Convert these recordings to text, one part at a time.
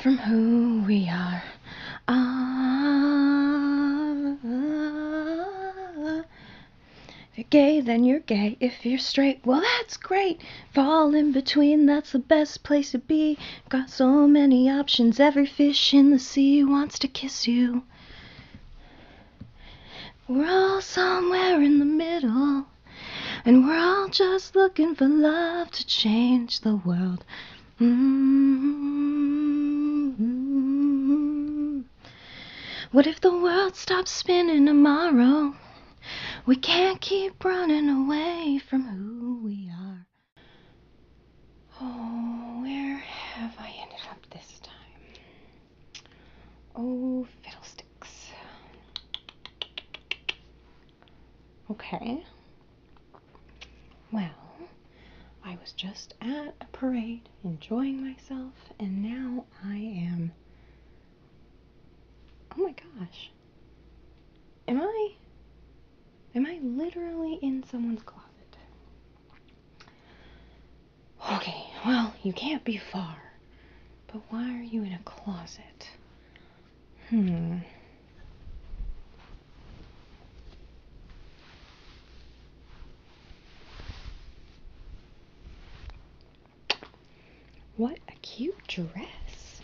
from who we are. If you're gay, then you're gay. If you're straight, well, that's great. If all in between, that's the best place to be. Got so many options. Every fish in the sea wants to kiss you. We're all somewhere in the middle, and we're all just looking for love to change the world. What if the world stops spinning tomorrow? We can't keep running away from who we are. Oh, where have I ended up this time? Oh, fiddlesticks. Okay. Well, I was just at a parade enjoying myself, and now I am... Oh my gosh. Am I literally in someone's closet? Okay, well, you can't be far. But why are you in a closet? What a cute dress.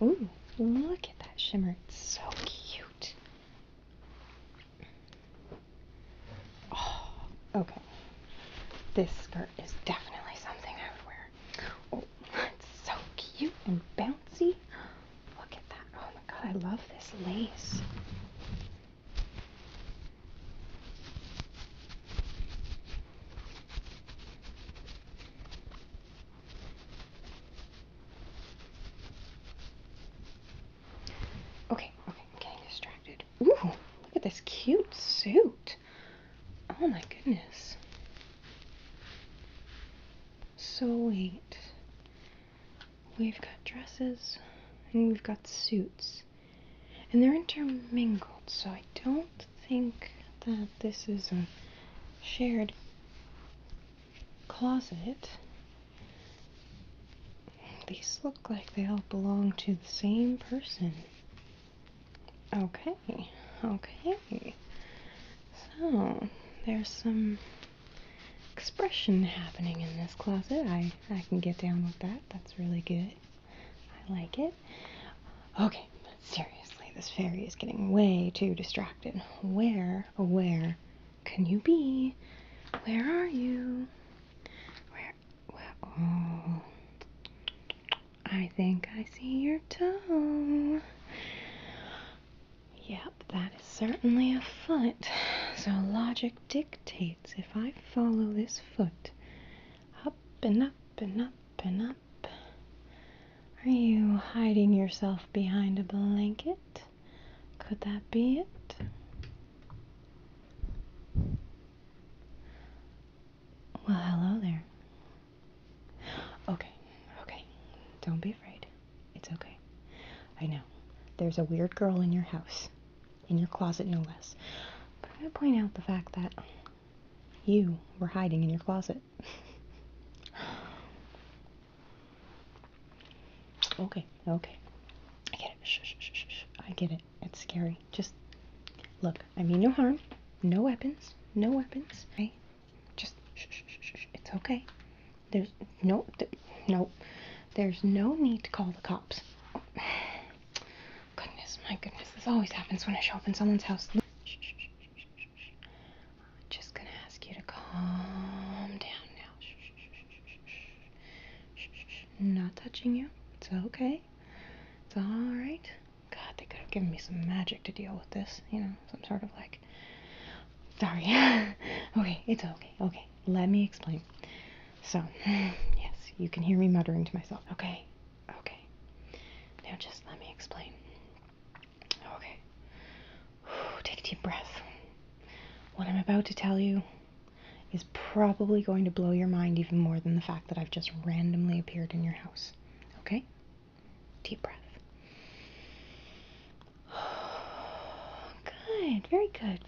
Ooh, look at that shimmer. It's so cute. Oh, okay. This skirt is definitely something I would wear. Oh, it's so cute and bouncy. Look at that. Oh my god, I love this lace. Okay, I'm getting distracted. Ooh, look at this cute suit. Oh my goodness. So wait. We've got dresses and we've got suits. And they're intermingled, so I don't think that this is a shared closet. These look like they all belong to the same person. Okay. So, there's some expression happening in this closet. I can get down with that. That's really good. I like it. Okay, but seriously, this fairy is getting way too distracted. Where can you be? Where are you? Oh, I think I see your toe. Yep, that is certainly a foot. So logic dictates if I follow this foot up and up and up and up. Are you hiding yourself behind a blanket? Could that be it? Well, hello there. Okay. Don't be afraid. It's okay. I know. There's a weird girl in your house. In your closet, no less. But I'm going to point out the fact that you were hiding in your closet. Okay. I get it. Shh. I get it. It's scary. Just look. I mean no harm. No weapons. Okay? Just shh. It's okay. There's no need to call the cops. My goodness, this always happens when I show up in someone's house. Shh. I'm just gonna ask you to calm down now. Shh. Not touching you. It's okay. It's alright. God, they could have given me some magic to deal with this. You know, some sort of like... Sorry. Okay, it's okay. Okay, let me explain. So, yes, you can hear me muttering to myself. Okay. Now just let me explain. Okay. Take a deep breath. What I'm about to tell you is probably going to blow your mind even more than the fact that I've just randomly appeared in your house. Okay? Deep breath. Good. Very good.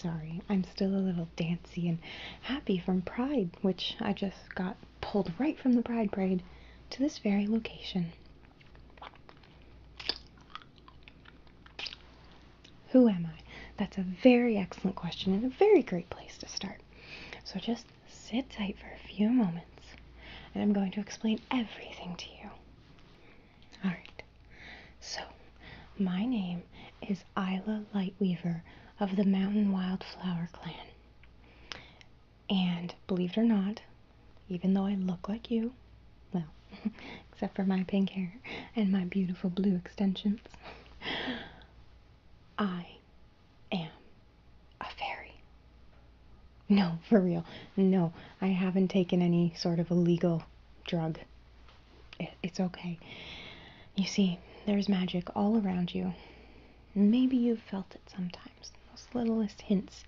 Sorry, I'm still a little dancy and happy from Pride, which I just got pulled right from the Pride Parade to this very location. Who am I? That's a very excellent question and a very great place to start. So just sit tight for a few moments, and I'm going to explain everything to you. Alright, so my name is Isla Lightweaver of the Mountain Wildflower Clan. And believe it or not, even though I look like you, well, except for my pink hair and my beautiful blue extensions, I am a fairy. No, for real. No, I haven't taken any sort of illegal drug. It's okay. You see, there's magic all around you. Maybe you've felt it sometimes. Those littlest hints.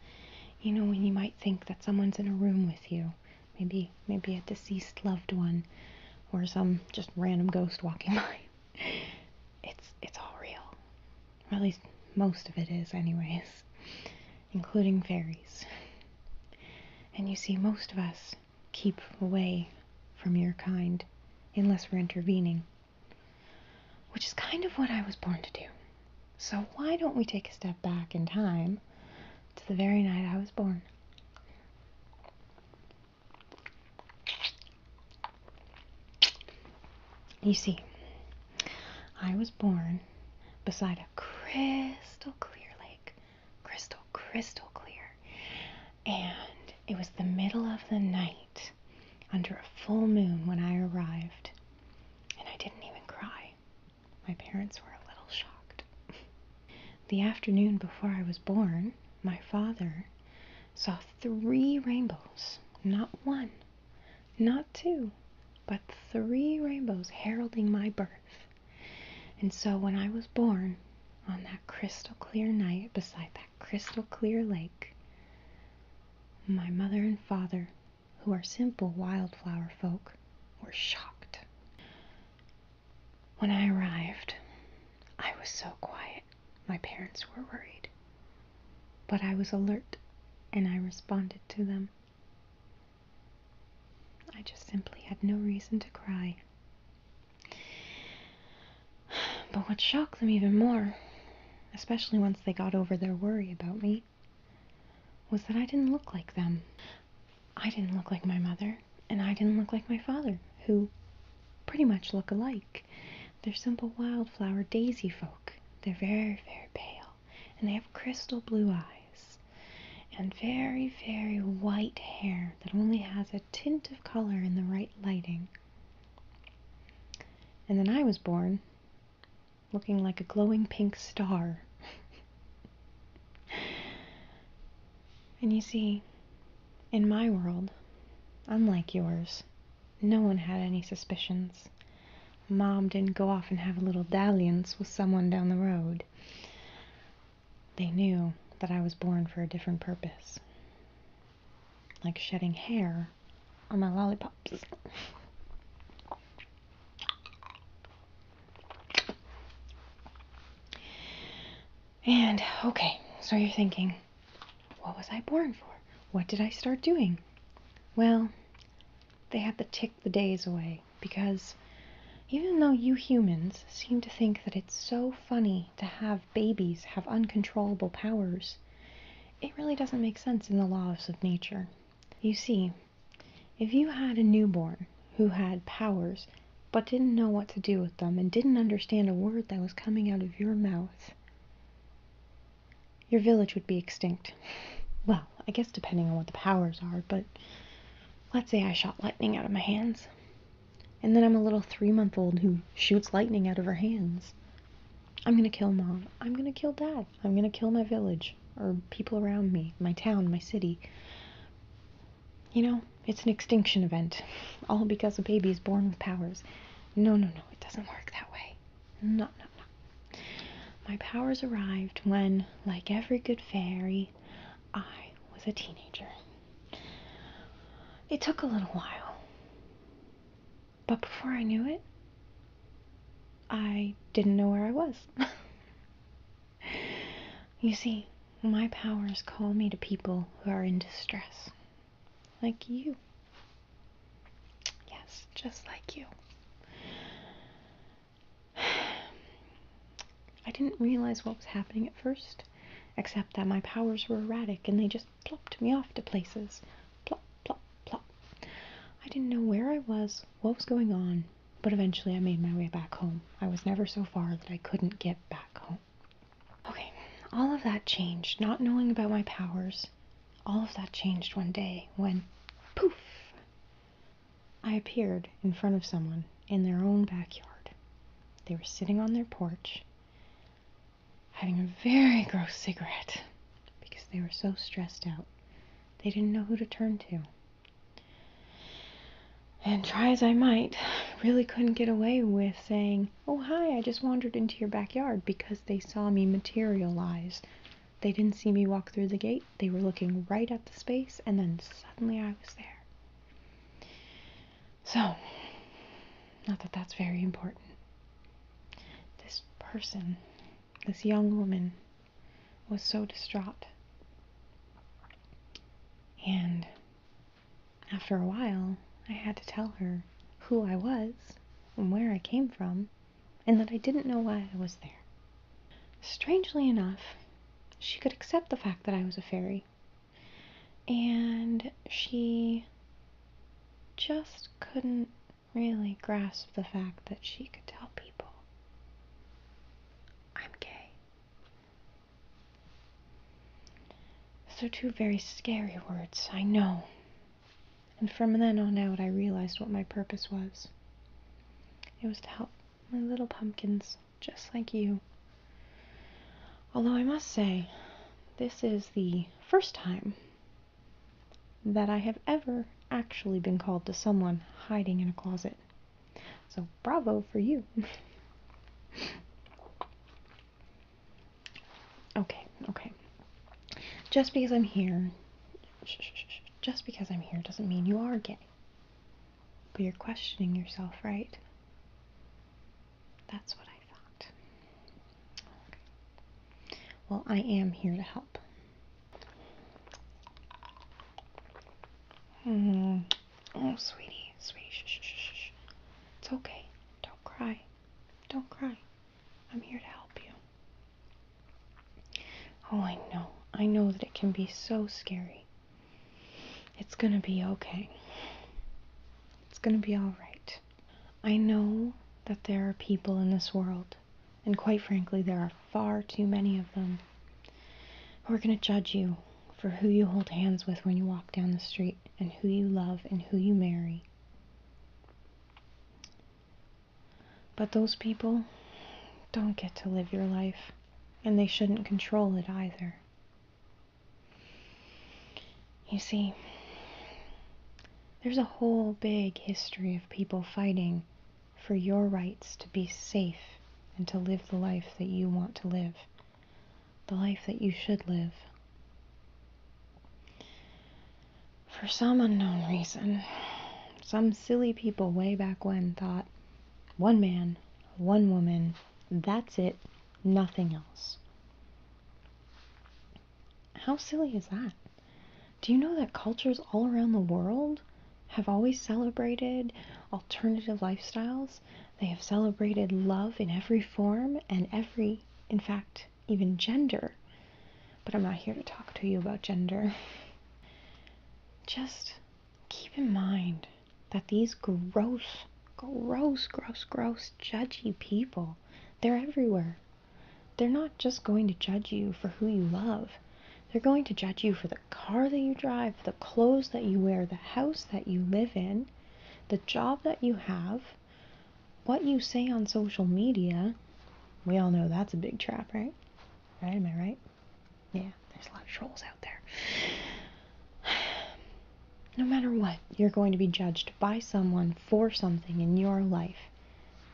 You know, when you might think that someone's in a room with you. Maybe a deceased loved one. Or some just random ghost walking by. It's all real. Or at least most of it is anyways. Including fairies. And you see, most of us keep away from your kind unless we're intervening. Which is kind of what I was born to do. So why don't we take a step back in time to the very night I was born. You see, I was born beside a crystal clear lake. Crystal clear. And it was the middle of the night under a full moon when I arrived. And I didn't even cry. My parents were a little shocked. The afternoon before I was born, my father saw 3 rainbows. Not 1, not 2, but 3 rainbows heralding my birth. And so when I was born on that crystal clear night beside that crystal clear lake, my mother and father, who are simple wildflower folk, were shocked. When I arrived, I was so quiet. My parents were worried. But I was alert, and I responded to them. I just simply had no reason to cry. But what shocked them even more, especially once they got over their worry about me, was that I didn't look like them. I didn't look like my mother, and I didn't look like my father, who pretty much look alike. They're simple wildflower daisy folk. They're very, very pale, and they have crystal blue eyes, and very, very white hair that only has a tint of color in the right lighting. And then I was born looking like a glowing pink star. And you see, in my world, unlike yours, no one had any suspicions. Mom didn't go off and have a little dalliance with someone down the road. They knew that I was born for a different purpose. Like shedding hair on my lollipops. And, okay, so you're thinking, what was I born for? What did I start doing? Well, they had to tick the days away, because even though you humans seem to think that it's so funny to have babies have uncontrollable powers, it really doesn't make sense in the laws of nature. You see, if you had a newborn who had powers but didn't know what to do with them and didn't understand a word that was coming out of your mouth, your village would be extinct. Well, I guess depending on what the powers are, but let's say I shot lightning out of my hands. And then I'm a little 3-month-old who shoots lightning out of her hands. I'm gonna kill Mom. I'm gonna kill Dad. I'm gonna kill my village, or people around me, my town, my city. You know, it's an extinction event. All because a baby is born with powers. No, it doesn't work that way. No. My powers arrived when, like every good fairy, I was a teenager. It took a little while. But before I knew it, I didn't know where I was. You see, My powers call me to people who are in distress. Like you. Yes, just like you. I didn't realize what was happening at first, except that my powers were erratic and they just plopped me off to places. Plop, plop, plop. I didn't know where I was, what was going on, but eventually I made my way back home. I was never so far that I couldn't get back home. Okay, all of that changed, not knowing about my powers. All of that changed one day when, poof, I appeared in front of someone in their own backyard. They were sitting on their porch, having a very gross cigarette because they were so stressed out. They didn't know who to turn to. And try as I might, I really couldn't get away with saying, "Oh, hi, I just wandered into your backyard," because they saw me materialize. They didn't see me walk through the gate. They were looking right at the space, and then suddenly I was there. So, not that that's very important. This person, this young woman, was so distraught. And after a while, I had to tell her who I was and where I came from, and that I didn't know why I was there. Strangely enough, she could accept the fact that I was a fairy, and she just couldn't really grasp the fact that she could tell people I'm gay. So two very scary words, I know. And from then on out, I realized what my purpose was. It was to help my little pumpkins, just like you. Although I must say, this is the first time that I have ever actually been called to someone hiding in a closet. So bravo for you. Okay. Just because I'm here, just because I'm here doesn't mean you are gay. But you're questioning yourself, right? That's what I thought. Okay. Well, I am here to help. Oh, sweetie, shh. It's okay. Don't cry. Don't cry. I'm here to help you. Oh, I know that it can be so scary. It's gonna be okay. It's gonna be alright. I know that there are people in this world, and quite frankly, there are far too many of them, who are gonna judge you for who you hold hands with when you walk down the street, and who you love, and who you marry. But those people don't get to live your life, and they shouldn't control it either. You see, there's a whole big history of people fighting for your rights to be safe and to live the life that you want to live, the life that you should live. For some unknown reason, some silly people way back when thought, one man, one woman, that's it, nothing else. How silly is that? Do you know that cultures all around the world have always celebrated alternative lifestyles? They have celebrated love in every form and every, in fact, even gender. But I'm not here to talk to you about gender. Just keep in mind that these gross, judgy people, they're everywhere. They're not just going to judge you for who you love. They're going to judge you for the car that you drive, the clothes that you wear, the house that you live in, the job that you have, what you say on social media. We all know that's a big trap, right? Right? Am I right? Yeah, there's a lot of trolls out there. No matter what, you're going to be judged by someone for something in your life.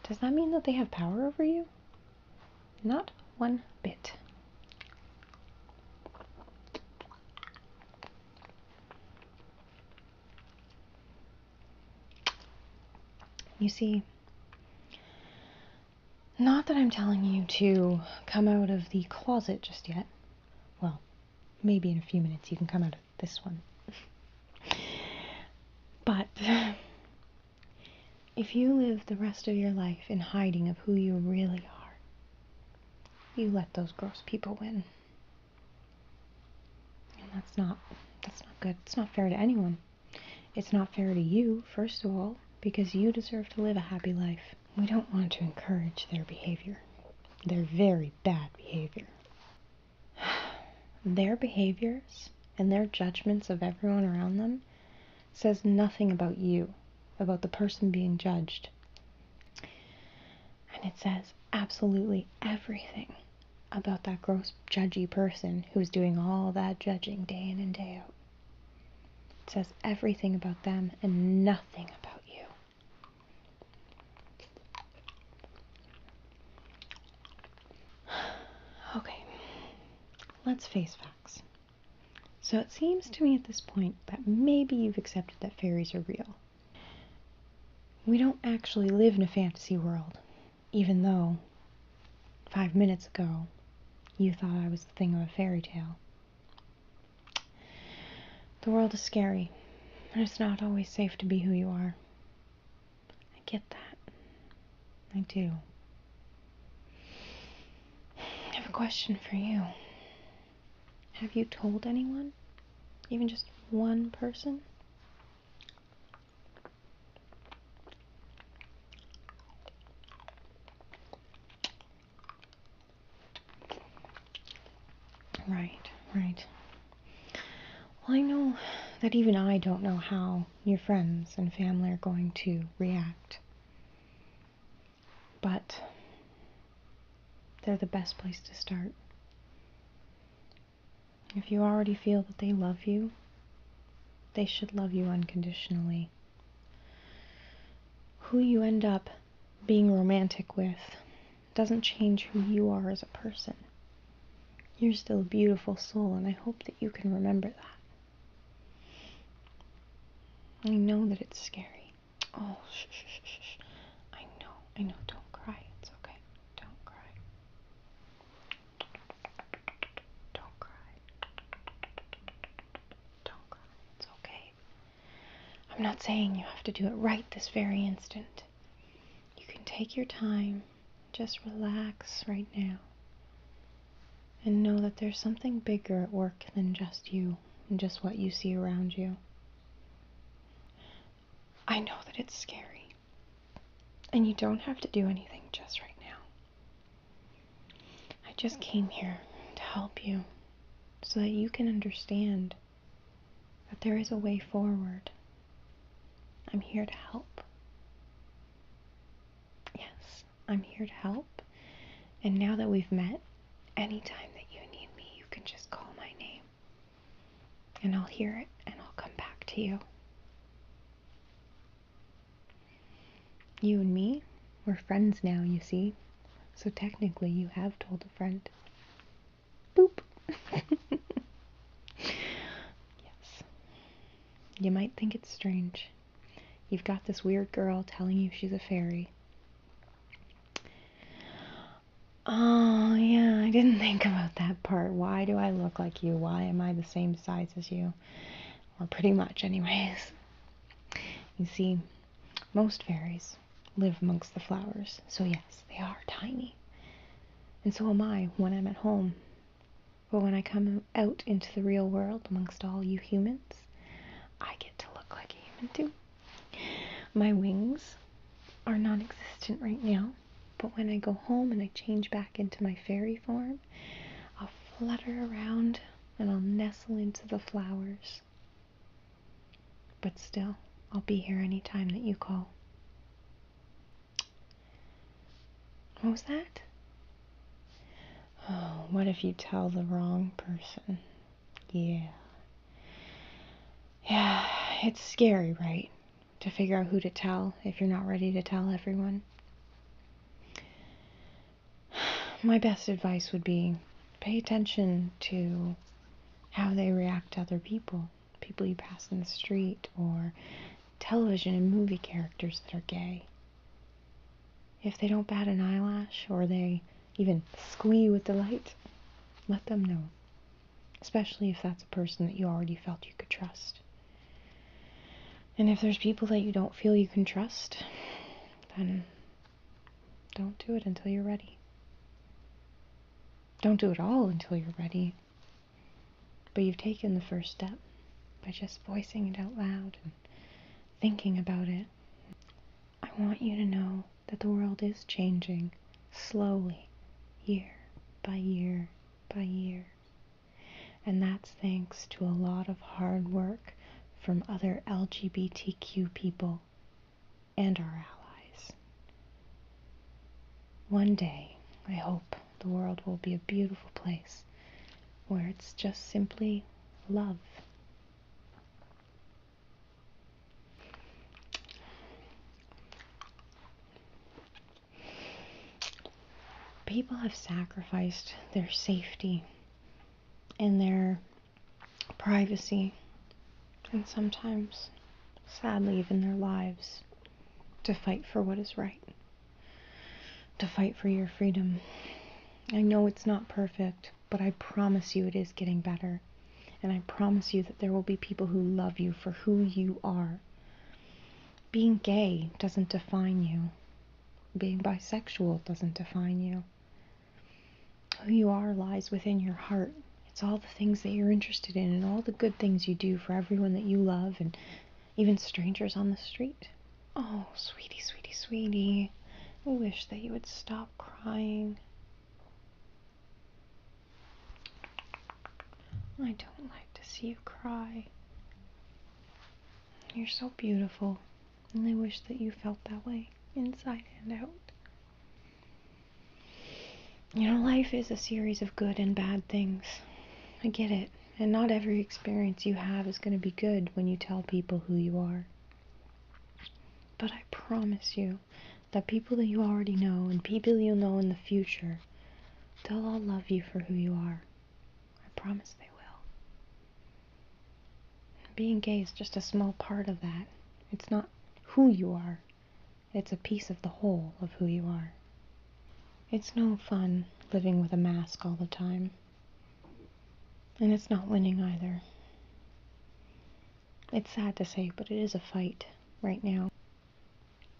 Does that mean that they have power over you? Not one bit. You see, not that I'm telling you to come out of the closet just yet. Well, maybe in a few minutes you can come out of this one. But if you live the rest of your life in hiding of who you really are, you let those gross people win. And that's not good. It's not fair to anyone. It's not fair to you, first of all, because you deserve to live a happy life. We don't want to encourage their behavior. Their very bad behavior. Their behaviors and their judgments of everyone around them says nothing about you, about the person being judged. And it says absolutely everything about that gross, judgy person who's doing all that judging day in and day out. It says everything about them and nothing about you. Okay, let's face facts. So it seems to me at this point that maybe you've accepted that fairies are real. We don't actually live in a fantasy world, even though 5 minutes ago you thought I was the thing of a fairy tale. The world is scary, and it's not always safe to be who you are. I get that. I do. I have a question for you. Have you told anyone? Even just one person? Right. Well, I know that even I don't know how your friends and family are going to react. But they're the best place to start. If you already feel that they love you, they should love you unconditionally. Who you end up being romantic with doesn't change who you are as a person. You're still a beautiful soul, and I hope that you can remember that. I know that it's scary. Oh, shh. I know, don't cry. It's okay. Don't cry. Don't cry. Don't cry. It's okay. I'm not saying you have to do it right this very instant. You can take your time. Just relax right now. And know that there's something bigger at work than just you and just what you see around you. I know that it's scary. And you don't have to do anything just right now. I just came here to help you so that you can understand that there is a way forward. I'm here to help. Yes, I'm here to help. And now that we've met, anytime that you need me, you can just call my name. And I'll hear it and I'll come back to you. You and me, we're friends now, you see. So technically you have told a friend. Boop. Yes. You might think it's strange. You've got this weird girl telling you she's a fairy. Oh, yeah, I didn't think about that part. Why do I look like you? Why am I the same size as you? Or pretty much, anyways. You see, most fairies live amongst the flowers, so yes, they are tiny. And so am I when I'm at home. But when I come out into the real world amongst all you humans, I get to look like a human too. My wings are non-existent right now, but when I go home and I change back into my fairy form, I'll flutter around and I'll nestle into the flowers. But still, I'll be here anytime that you call. What was that? Oh, what if you tell the wrong person? Yeah. Yeah, it's scary, right? To figure out who to tell if you're not ready to tell everyone. My best advice would be pay attention to how they react to other people. People you pass in the street, or television and movie characters that are gay. If they don't bat an eyelash, or they even squee with delight, let them know. especially if that's a person that you already felt you could trust. And if there's people that you don't feel you can trust, then don't do it until you're ready. Don't do it all until you're ready. But you've taken the first step by just voicing it out loud and thinking about it. I want you to know that the world is changing slowly, year by year by year. And that's thanks to a lot of hard work from other LGBTQ people and our allies. One day, I hope the world will be a beautiful place where it's just simply love. People have sacrificed their safety and their privacy, and sometimes, sadly, even their lives, to fight for what is right, to fight for your freedom. I know it's not perfect, but I promise you it is getting better. And I promise you that there will be people who love you for who you are. Being gay doesn't define you. Being bisexual doesn't define you. Who you are lies within your heart. It's all the things that you're interested in and all the good things you do for everyone that you love and even strangers on the street. Oh, sweetie, sweetie, sweetie. I wish that you would stop crying. I don't like to see you cry. You're so beautiful, and I wish that you felt that way, inside and out. You know, life is a series of good and bad things. I get it, and not every experience you have is going to be good when you tell people who you are. But I promise you that people that you already know and people you'll know in the future, they'll all love you for who you are. I promise they will. Being gay is just a small part of that. It's not who you are. It's a piece of the whole of who you are. It's no fun living with a mask all the time. And it's not winning either. It's sad to say, but it is a fight right now.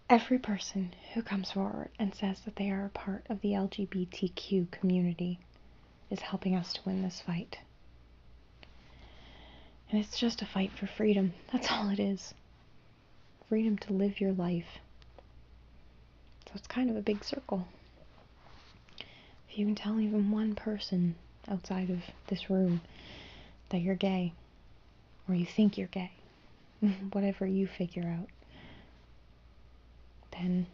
Every person who comes forward and says that they are a part of the LGBTQ community is helping us to win this fight. And it's just a fight for freedom. That's all it is. Freedom to live your life. So it's kind of a big circle. If you can tell even one person outside of this room that you're gay, or you think you're gay, whatever you figure out, then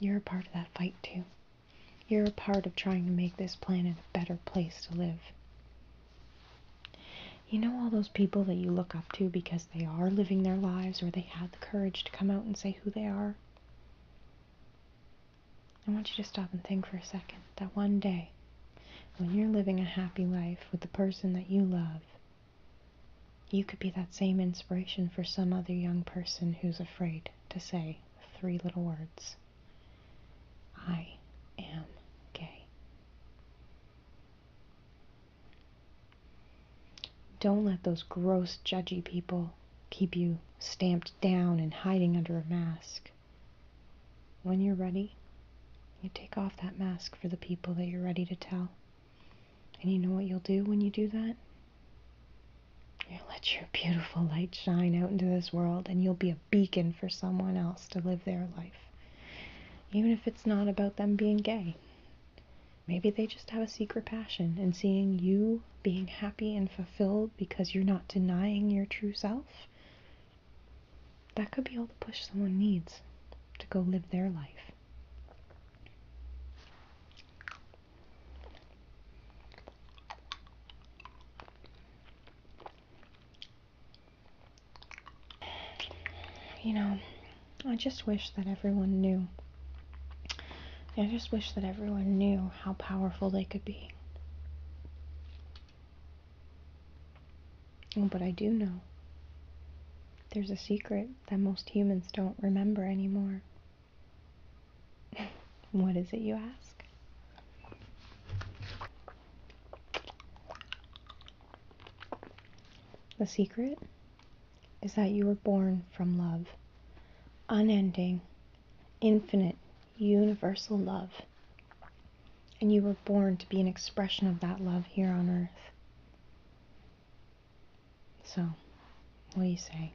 you're a part of that fight too. You're a part of trying to make this planet a better place to live. You know all those people that you look up to because they are living their lives or they had the courage to come out and say who they are? I want you to stop and think for a second that one day, when you're living a happy life with the person that you love, you could be that same inspiration for some other young person who's afraid to say the 3 little words. I am gay. Don't let those gross, judgy people keep you stamped down and hiding under a mask. When you're ready, you take off that mask for the people that you're ready to tell. And you know what you'll do when you do that? You'll let your beautiful light shine out into this world, and you'll be a beacon for someone else to live their life. Even if it's not about them being gay. Maybe they just have a secret passion, and seeing you being happy and fulfilled because you're not denying your true self, that could be all the push someone needs to go live their life. You know, I just wish that everyone knew. I just wish that everyone knew how powerful they could be. Oh, but I do know. There's a secret that most humans don't remember anymore. What is it, you ask? The secret is that you were born from love. Unending, infinite, universal love. And you were born to be an expression of that love here on earth. So, what do you say?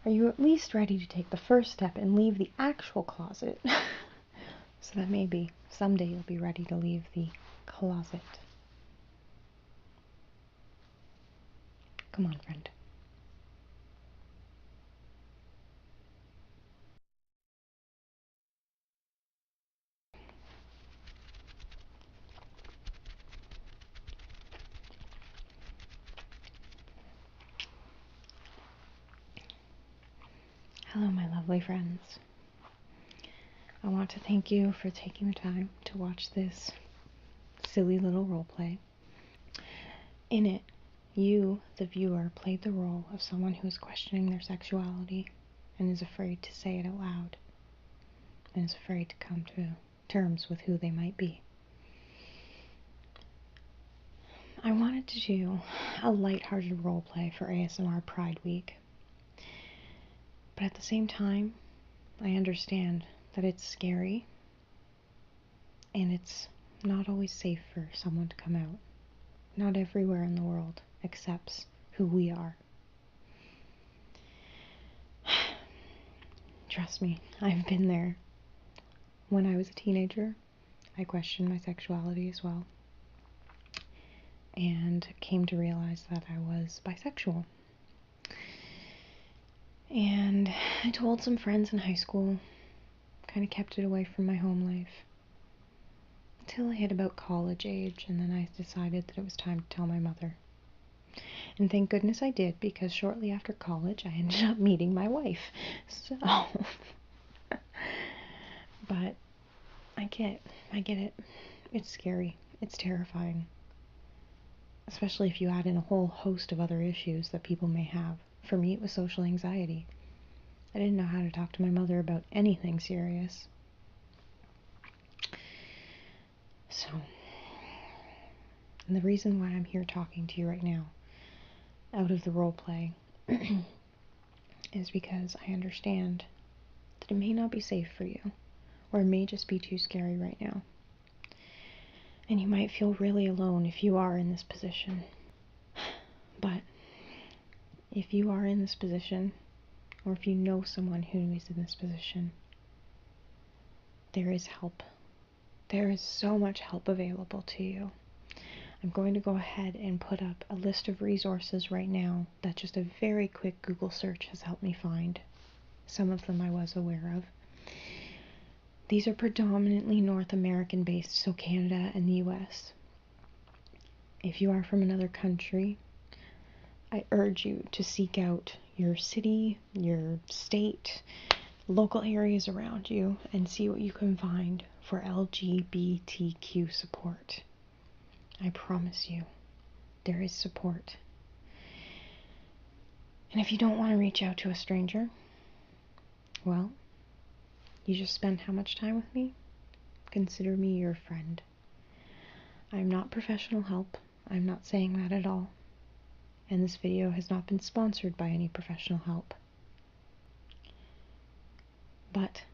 Are you at least ready to take the first step and leave the actual closet? So that maybe someday you'll be ready to leave the closet. Come on, friend. Hello, my lovely friends. I want to thank you for taking the time to watch this silly little role play. In it, you, the viewer, played the role of someone who is questioning their sexuality and is afraid to say it out loud and is afraid to come to terms with who they might be. I wanted to do a lighthearted role play for ASMR Pride Week, but at the same time, I understand that it's scary and it's not always safe for someone to come out. Not everywhere in the world accepts who we are. Trust me, I've been there. When I was a teenager, I questioned my sexuality as well, and came to realize that I was bisexual. And I told some friends in high school, kind of kept it away from my home life, until I hit about college age, and then I decided that it was time to tell my mother. And thank goodness I did, because shortly after college I ended up meeting my wife. So, but I get it. It's scary. It's terrifying. Especially if you add in a whole host of other issues that people may have. For me, it was social anxiety. I didn't know how to talk to my mother about anything serious. So, and the reason why I'm here talking to you right now, out of the role play, is because I understand that it may not be safe for you, or it may just be too scary right now. And you might feel really alone if you are in this position. But if you are in this position, or if you know someone who is in this position, there is help. There is so much help available to you. I'm going to go ahead and put up a list of resources right now that just a very quick Google search has helped me find. Some of them I was aware of. These are predominantly North American based, so Canada and the US. If you are from another country, I urge you to seek out your city, your state, local areas around you, and see what you can find for LGBTQ support. I promise you, there is support. And if you don't want to reach out to a stranger, well, you just spend how much time with me? Consider me your friend. I'm not professional help. I'm not saying that at all. And this video has not been sponsored by any professional help. But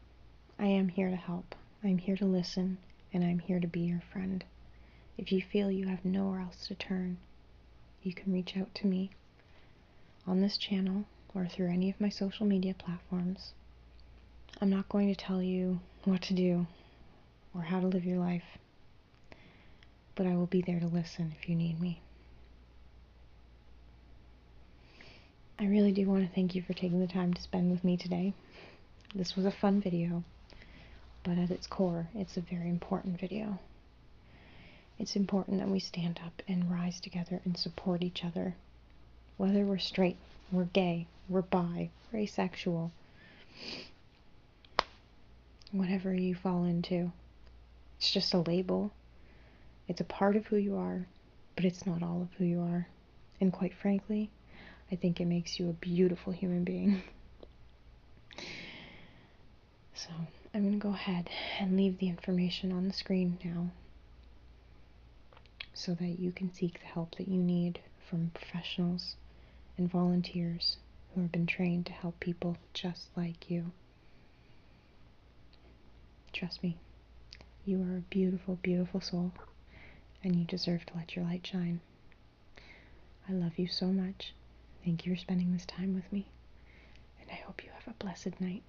I am here to help. I'm here to listen, and I'm here to be your friend. If you feel you have nowhere else to turn, you can reach out to me on this channel or through any of my social media platforms. I'm not going to tell you what to do or how to live your life, but I will be there to listen if you need me. I really do want to thank you for taking the time to spend with me today. This was a fun video, but at its core, it's a very important video. It's important that we stand up and rise together and support each other. Whether we're straight, we're gay, we're bi, we're asexual, whatever you fall into. It's just a label. It's a part of who you are, but it's not all of who you are. And quite frankly, I think it makes you a beautiful human being. So, I'm going to go ahead and leave the information on the screen now so that you can seek the help that you need from professionals and volunteers who have been trained to help people just like you. Trust me, you are a beautiful, beautiful soul, and you deserve to let your light shine. I love you so much. Thank you for spending this time with me, and I hope you have a blessed night.